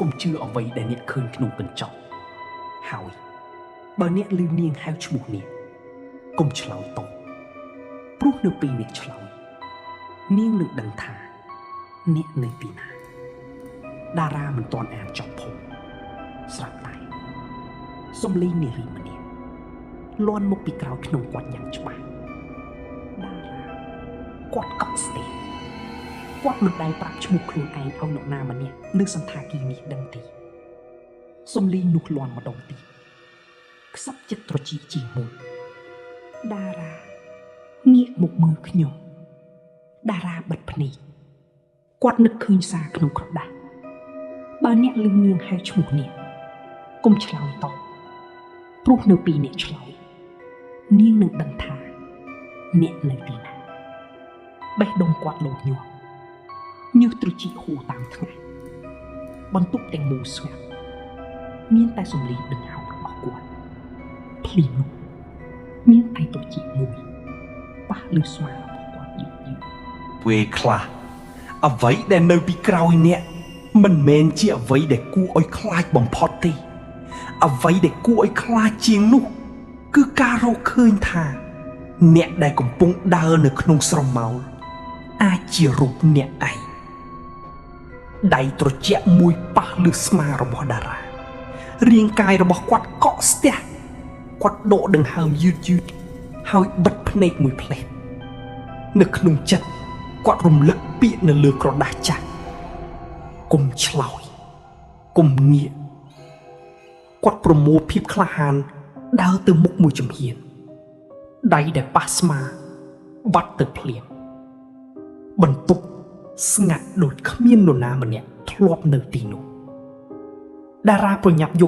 កុំជឿអ្វីដែលអ្នកឃើញក្នុងកញ្ចក់ហើយបើអ្នកឮនាងហៅឈ្មោះនេះកុំឆ្លើយតបព្រោះនៅពេលអ្នកឆ្លើយនាងនឹងដឹងថាអ្នកនៅទីណាតារាមិនទាន់អានចប់ផងស្រាប់តែសំឡេងនារីម្នាក់លាន់មកពីក្រោយក្នុងគាត់យ៉ាងច្បាស់តារាគាត់កក់ស្ទះគាត់មិនដែលប្រាប់ឈ្មោះខ្លួនឯងឲ្យនរណាម្នាក់នៅសន្តាគារនេះដឹងទេសំឡេងនោះលាន់ម្ដងទៀតខ្សឹបចិត្តត្រចៀកជាមួយតារាងាកមកមើលខ្ញុំតារាបិទភ្នែកគាត់នឹកឃើញសារក្នុងក្រដាសបើអ្នកលឺនាងហៅឈ្មោះនេះកុំឆ្លើយតបព្រោះនៅពេលអ្នកឆ្លើយនាងនឹងដឹងថាអ្នកនៅទីណាបេះដូងគាត់លោតញាប់ញើសត្រចៀកហួរតាមថ្ងៃបន្ទប់ទាំងមូលស្ងាត់មានតែសំឡេងដង្ហោរបស់គាត់ភ្លាមនោះមានតែត្រចៀកមួយប៉ះលើស្មារបស់គាត់យឺតពេលខ្លះអ្វីដែលនៅពីក្រោយអ្នកមិនមែនជាអ្វីដែលគួរឲ្យខ្លាចបំផុតទេអ្វីដែលគួរឲ្យខ្លាចជាងនោះគឺការរកឃើញថាអ្នកដែលកំពុងដើរនៅក្នុងស្រមោលអាចជារូបអ្នកឯងដៃត្រជាក់មួយប៉ះលើស្មារបស់តារារាងកាយរបស់គាត់កក់ស្ទះគាត់ដកដង្ហើមយឺតហើយបិទភ្នែកមួយភ្លែតនៅក្នុងចិត្តគាត់រំលឹកពាក្យនៅលើក្រដាសចាស់កុំឆ្លោយកុំងាកគាត់ប្រមូលភាពក្លាហានដើរទៅមុខមួយជំហានដៃដែលប៉ះស្មាបាត់ទៅភ្លាមបន្ទប់ស្ងាត់ដូចគ្មាននរណាម្នាក់ធ្លាប់នៅទីនោះតារាប្រញាប់យក